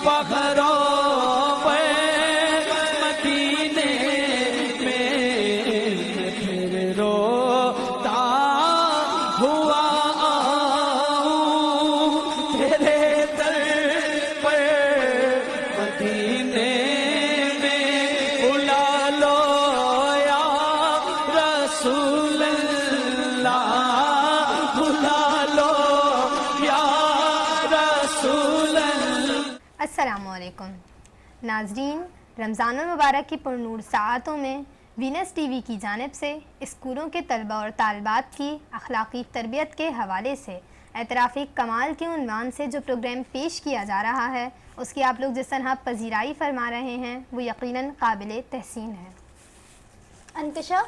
پہروں پہ مدینے میں پھر روتا ہوا آؤں تیرے در پہ مدینے میں بلا لو یا رسول اللہ بلا لو یا رسول اللہ۔ السلام علیکم ناظرین، رمضان المبارک کی پرنور ساعتوں میں وینس ٹی وی کی جانب سے اسکولوں کے طلبہ اور طالبات کی اخلاقی تربیت کے حوالے سے اعتراف کمال کے عنوان سے جو پروگرام پیش کیا جا رہا ہے، اس کی آپ لوگ جس طرح پذیرائی فرما رہے ہیں وہ یقیناً قابل تحسین ہے۔ انتشا،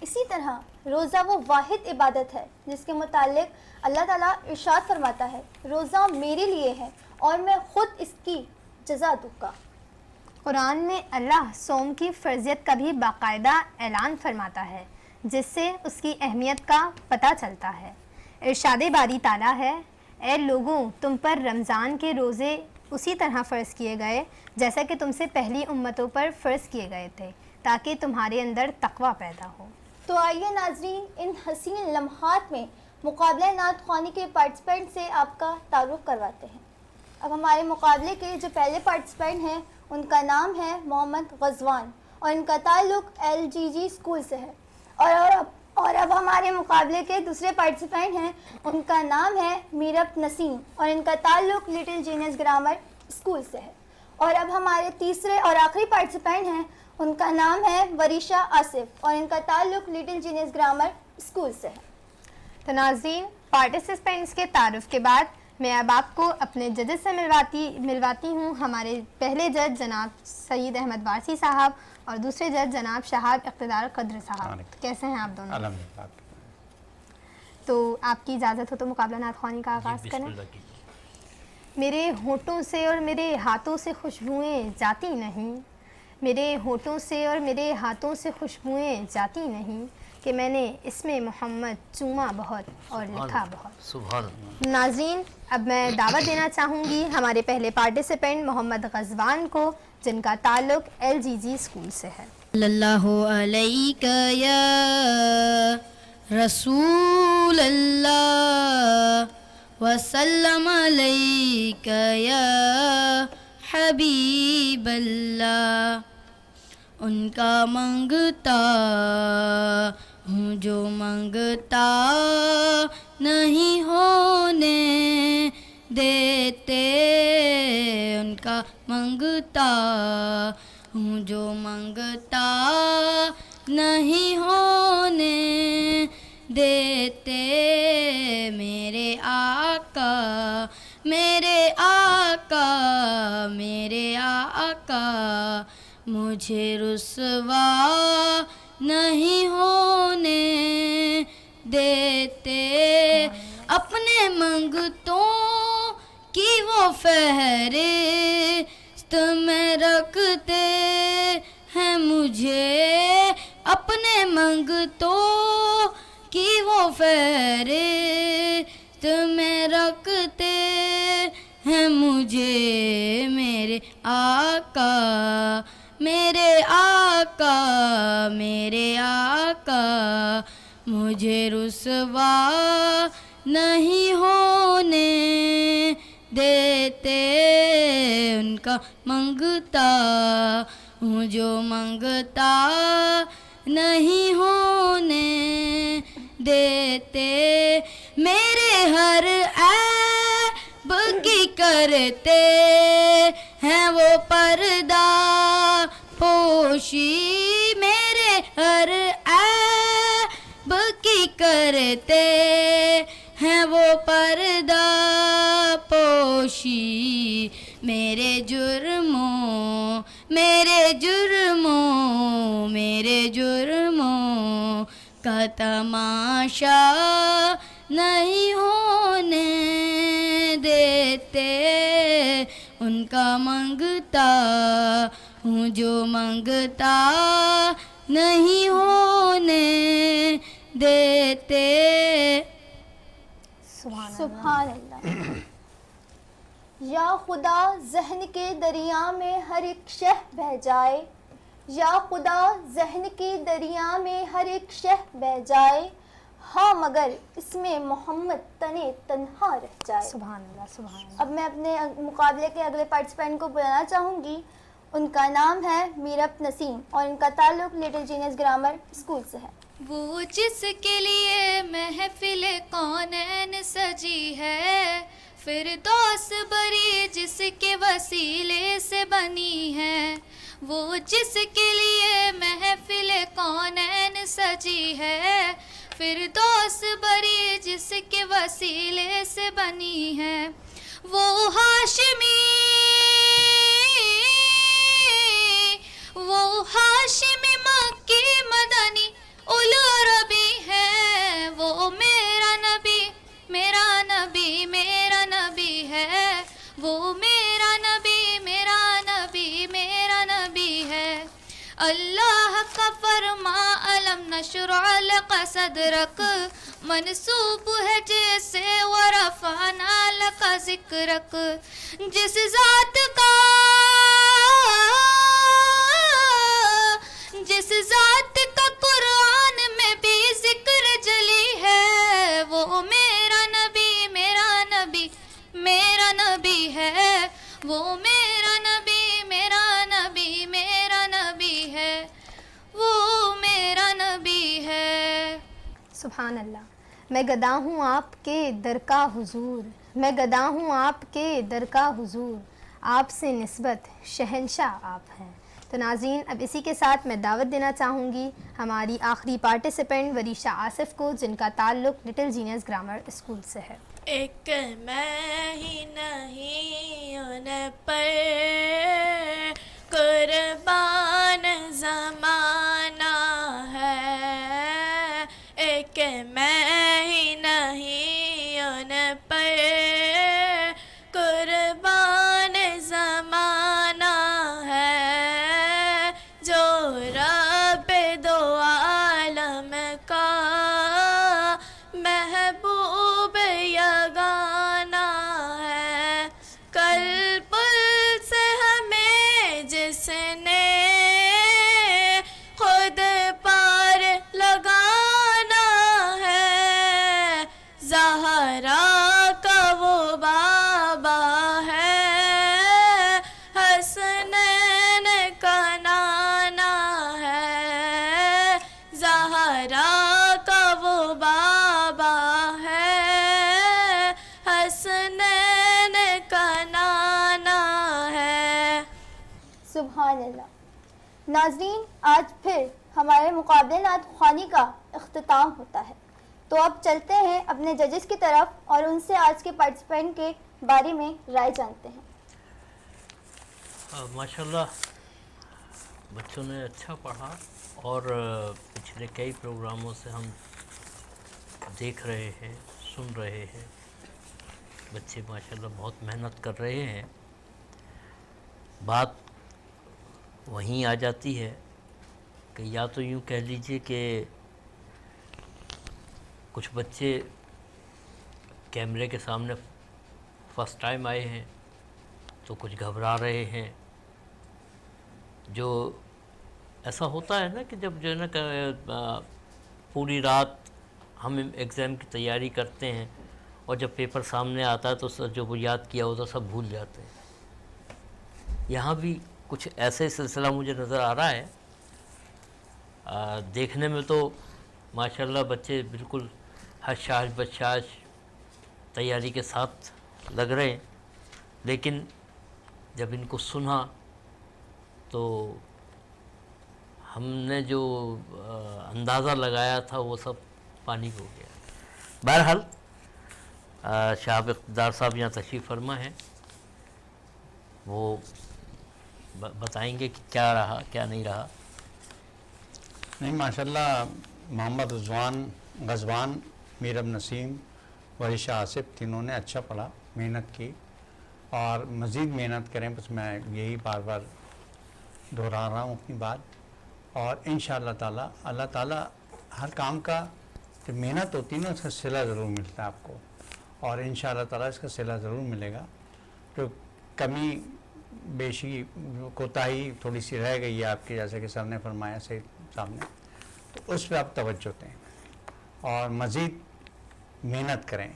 اسی طرح روزہ وہ واحد عبادت ہے جس کے متعلق اللہ تعالیٰ ارشاد فرماتا ہے، روزہ میرے لیے ہے اور میں خود اس کی جزا دوں گا۔ قرآن میں اللہ صوم کی فرضیت کا بھی باقاعدہ اعلان فرماتا ہے، جس سے اس کی اہمیت کا پتہ چلتا ہے۔ ارشاد باری تعالیٰ ہے، اے لوگوں، تم پر رمضان کے روزے اسی طرح فرض کیے گئے جیسا کہ تم سے پہلی امتوں پر فرض کیے گئے تھے، تاکہ تمہارے اندر تقویٰ پیدا ہو۔ تو آئیے ناظرین، ان حسین لمحات میں مقابلہ نعت خوانی کے پارٹیسپینٹ سے آپ کا تعارف کرواتے ہیں۔ اب ہمارے مقابلے کے جو پہلے پارٹیسپینٹ ہیں ان کا نام ہے محمد غزوان اور ان کا تعلق LGG اسکول سے ہے، اور اب ہمارے مقابلے کے دوسرے پارٹیسپینٹ ہیں، ان کا نام ہے میرب نسیم اور ان کا تعلق لٹل جینیس گرامر اسکول سے ہے۔ اور اب ہمارے تیسرے اور آخری پارٹیسپینٹ ہیں، ان کا نام ہے وریشا آصف اور ان کا تعلق لٹل جینیس گرامر اسکول سے ہے۔ تو ناظرین، پارٹیسپینٹس کے تعارف کے بعد میں اب آپ کو اپنے ججز سے ملواتی ہوں۔ ہمارے پہلے جج جناب سعید احمد وارسی صاحب اور دوسرے جج جناب شہاب اقتدار قدر صاحب، کیسے ہیں آپ دونوں؟ الحمدللہ۔ تو آپ کی اجازت ہو تو مقابلہ نعت خوانی کا آغاز کریں۔ میرے ہونٹوں سے اور میرے ہاتھوں سے خوشبوئیں جاتی نہیں، میرے ہونٹوں سے اور میرے ہاتھوں سے خوشبوئیں جاتی نہیں، کہ میں نے اس میں محمد چوما بہت اور لکھا بہت۔ سبحان اللہ۔ ناظرین، اب میں دعوت دینا چاہوں گی ہمارے پہلے پارٹیسپینٹ محمد غزوان کو، جن کا تعلق LGG اسکول سے ہے۔ صلی اللہ علیک یا رسول اللہ وسلم علیک یا حبیب اللہ، ان کا منگتا ہوں جو منگتا نہیں ہونے دیتے، ان کا منگتا ہوں جو منگتا نہیں ہونے دیتے، میرے آقا میرے آقا میرے آقا مجھے رسوا نہیں ہونے دیتے، اپنے منگتوں کی وہ فہرست میں رکھتے ہیں مجھے، اپنے منگتوں کی وہ فہرست میں رکھتے ہیں مجھے، میرے آقا میرے آقا میرے آقا مجھے رسوا نہیں ہونے دیتے، ان کا منگتا ہوں جو منگتا نہیں ہونے دیتے، میرے ہر عیب کی کرتے ہیں وہ پردہ پوشی، میرے ہر عیب کی کرتے ہیں وہ پردہ پوشی، میرے جرموں کا تماشا نہیں ہونے دیتے، ان کا منگتا ہوں جو منگتا نہیں ہونے دیتے۔ سبحان اللہ۔ یا خدا ذہن کے دریا میں ہر ایک شہ بہہ جائے، یا خدا ذہن کے دریا میں ہر ایک شہ بہہ جائے، ہاں مگر اس میں محمد تنے تنہا رہ جائے۔ سبحان اللہ، سبحان اللہ۔ اب میں اپنے مقابلے کے اگلے پارٹیسپینٹ کو بلانا چاہوں گی۔ ان کا نام ہے میرب نسیم اور ان کا تعلق لٹل جینیس گرامر اسکول سے ہے۔ وہ جس کے لیے محفل کونین سجی ہے، فردوس بری جس کے وسیلے سے بنی ہے، وہ جس کے لیے محفل کونین سجی ہے، فردوس بری جس کے وسیلے سے بنی ہے، وہ ہاشمی، وہ ہاشمی مکی مدنی اولو ربی ہے، وہ میرا نبی، میرا نبی، میرا نبی ہے، وہ میرا نبی، میرا نبی، میرا نبی ہے۔ اللہ کا فرما علم نشرع لک صدرک، منسوب ہے جیسے ورفعنا لک ذکرک، جس ذات کا، جس ذات کا قرآن میں بھی ذکر جلی ہے، وہ میرا نبی، میرا نبی، میرا نبی ہے، وہ میرا نبی، میرا نبی، میرا نبی ہے، وہ میرا نبی ہے۔ سبحان اللہ۔ میں گدا ہوں آپ کے در کا حضور، میں گدا ہوں آپ کے در کا حضور، آپ سے نسبت شہنشاہ آپ ہیں۔ تو ناظرین، اب اسی کے ساتھ میں دعوت دینا چاہوں گی ہماری آخری پارٹیسپینٹ وریشہ آصف کو، جن کا تعلق لٹل جینیس گرامر اسکول سے ہے۔ ایک میں ہی نہیں ان پر قربان زمانہ ہے، ایک میں ہی نہیں ان پر قربان زمانہ ہے، جو رب دو عالم کا محبوب یگانہ ہے، کل پل سے ہمیں جس نے خود پار لگانا ہے، زہرا کا وہ بابا ہے، حسنین کا نانا ہے، زہرا کا وہ بابا ہے، حسنین کا نانا ہے۔ سبحان اللہ۔ ناظرین، آج پھر ہمارے مقابلے نعت خوانی کا اختتام ہوتا ہے، تو اب چلتے ہیں اپنے ججز کی طرف اور ان سے آج کے پارٹیسپینٹ کے بارے میں رائے جانتے ہیں۔ ماشاءاللہ بچوں نے اچھا پڑھا، اور پچھلے کئی پروگراموں سے ہم دیکھ رہے ہیں، سن رہے ہیں، بچے ماشاءاللہ بہت محنت کر رہے ہیں۔ بات وہیں آ جاتی ہے کہ یا تو یوں کہہ لیجئے کہ کچھ بچے کیمرے کے سامنے فرسٹ ٹائم آئے ہیں تو کچھ گھبرا رہے ہیں، جو ایسا ہوتا ہے نا کہ جب جو ہے نا پوری رات ہم ایگزام کی تیاری کرتے ہیں اور جب پیپر سامنے آتا ہے تو جو وہ یاد کیا ہوتا سب بھول جاتے ہیں۔ یہاں بھی کچھ ایسے سلسلہ مجھے نظر آ رہا ہے۔ دیکھنے میں تو ماشاءاللہ بچے بالکل حشاش بشاش تیاری کے ساتھ لگ رہے ہیں، لیکن جب ان کو سنا تو ہم نے جو اندازہ لگایا تھا وہ سب پانی ہو گیا۔ بہرحال شہاب اقتدار صاحب یہاں تشریف فرما ہیں، وہ بتائیں گے کہ کیا رہا کیا نہیں رہا۔ نہیں، ماشاءاللہ محمد رضوان غزوان، میرب نسیم، وریشہ آصف تینوں نے اچھا پڑھا، محنت کی، اور مزید محنت کریں، بس میں یہی بار بار دہرا رہا ہوں اپنی بات۔ اور انشاءاللہ تعالی اللہ تعالیٰ ہر کام کا جو محنت ہوتی ہے نا اس کا صلہ ضرور ملتا ہے آپ کو، اور انشاءاللہ تعالیٰ اس کا صلہ ضرور ملے گا۔ کوئی کمی بیشی کوتاہی تھوڑی سی رہ گئی ہے آپ کی، جیسے کہ سر نے فرمایا سید صاحب نے، تو اس پہ آپ توجہ دیں اور مزید محنت کریں،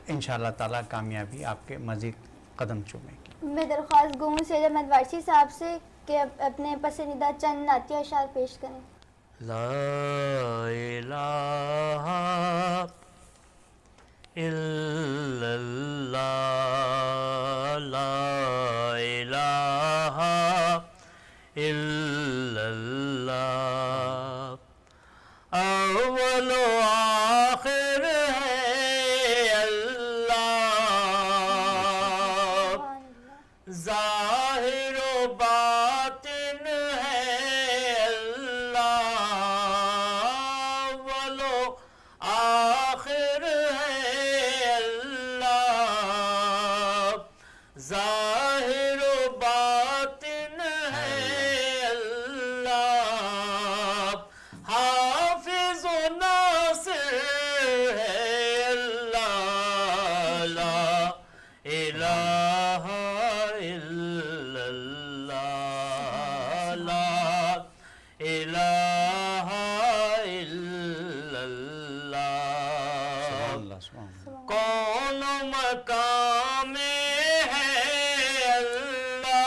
انشاءاللہ تعالیٰ کامیابی آپ کے مزید قدم چومے گی۔ میں درخواست گو ہوں سید احمد وارثی صاحب سے کہ اپنے پسندیدہ چند نعتیہ اشعار پیش کریں۔ لا الہ الا اللہ، لا الہ الا اللہ، اول و آخر ہے اللہ، ظاہر و باطن ہے اللہ، اول و آخر ہے اللہ، ظاہر و باطن ہے اللہ، حافظ و ناصر ہے اللہ، لا الہ الا اللہ، لا الہ الا اللہ، سبحان اللہ، سبحان اللہ۔ کون مقام ہے اللہ،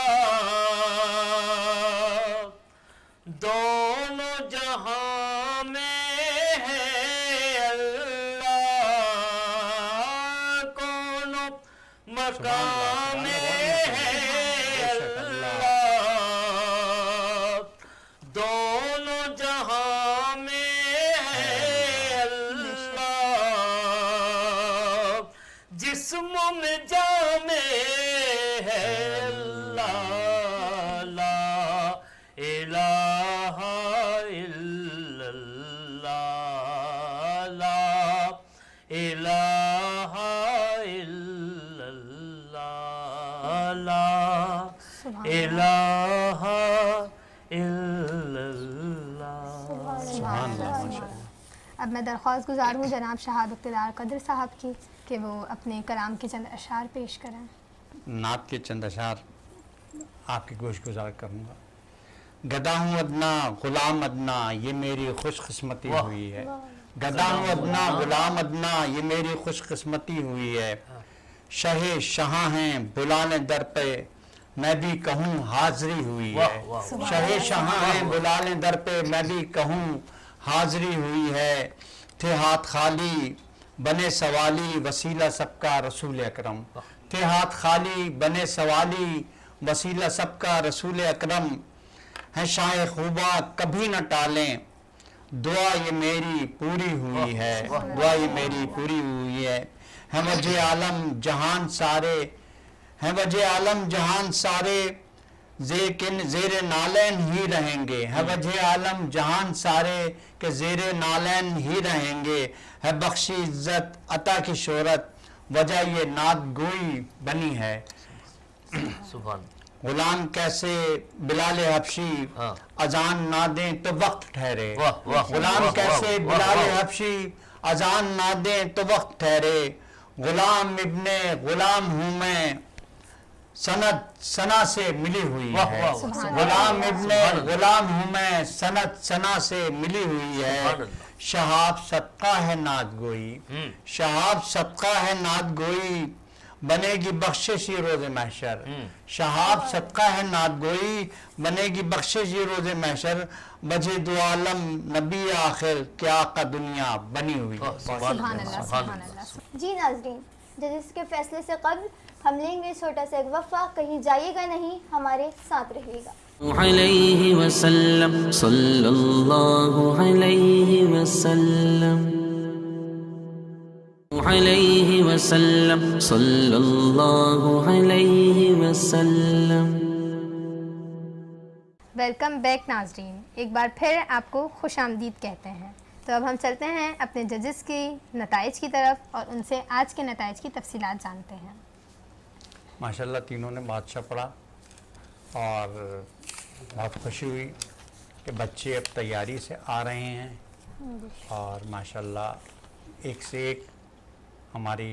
دونوں جہاں میں ہے اللہ، کون مقام ہے اللہ، دونوں جہاں میں ہے اللہ، جسم میں جامع ہے اللہ، لا الہ الا اللہ، لا الہ الا اللہ، لا الہ الا اللہ۔ سبحان اللہ، ماشاء اللہ۔ اب میں درخواست گزار ہوں جناب شہاب اقتدار قدر صاحب کی کہ وہ اپنے کلام کے چند اشعار پیش کریں۔ نعت کے چند اشعار آپ کی گوش گزار کروں گا۔ گدا ہوں ادنا غلام ادنا، یہ میری خوش قسمتی ہوئی ہے، گدا ہوں ادنا غلام ادنا، یہ میری خوش قسمتی ہوئی ہے، شہ شہاں ہیں بلانے در پہ میں بھی کہوں حاضری ہوئی ہے، شہ شہاں ہیں بلانے در پہ میں بھی کہوں حاضری ہوئی ہے، تھے ہاتھ خالی بنے سوالی وسیلہ سب کا رسول اکرم، تھے ہاتھ خالی بنے سوالی وسیلہ سب کا رسول اکرم، ہے شاہ خوبا کبھی نہ ٹالیں دعا یہ میری پوری ہوئی ہے، دعا یہ میری پوری ہوئی ہے وجہ عالم جہان سارے، ہے وجہ عالم جہان سارے زیر نالین ہی رہیں گے، ہے وجہ عالم جہان سارے کہ زیر نالین ہی رہیں گے، ہے بخشی عزت عطا کی شہرت وجہ یہ نعت گوئی بنی ہے، سبحان غلام کیسے بلال حبشی اذان نہ دیں تو وقت ٹھہرے، غلام کیسے بلال حبشی اذان نہ دیں تو وقت ٹھہرے، غلام ابن غلام ہوں میں سند ثنا سے ملی ہوئی ہے، غلام ابن غلام ہوں میں سند ثنا سے ملی ہوئی ہے، شہاب صدقہ ہے نعت گوئی، شہاب صدقہ ہے نعت گوئی بنے گی بخششی روز محشر، شہاب صدقہ ہے نعت گوئی بنے گی بخششی روز محشر، بجے دو عالم نبی آخر کہ آقا دنیا بنی ہوئی۔ سبحان اللہ، سبحان اللہ۔ جی ناظرین، ججز کے فیصلے سے قبل ہم لیں گے چھوٹا سا ایک وقفہ، کہیں جائیے گا نہیں، ہمارے ساتھ رہیے گا۔ علیہ وسلم صلی اللہ علیہ وسلم علیہ وسلم صلی اللہ علیہ وسلم۔ ویلکم بیک ناظرین، ایک بار پھر آپ کو خوش آمدید کہتے ہیں۔ تو اب ہم چلتے ہیں اپنے ججز کی نتائج کی طرف اور ان سے آج کے نتائج کی تفصیلات جانتے ہیں۔ ماشاءاللہ تینوں نے بہت اچھا پڑھا اور بہت خوشی ہوئی کہ بچے اب تیاری سے آ رہے ہیں اور ماشاءاللہ ایک سے ایک ہماری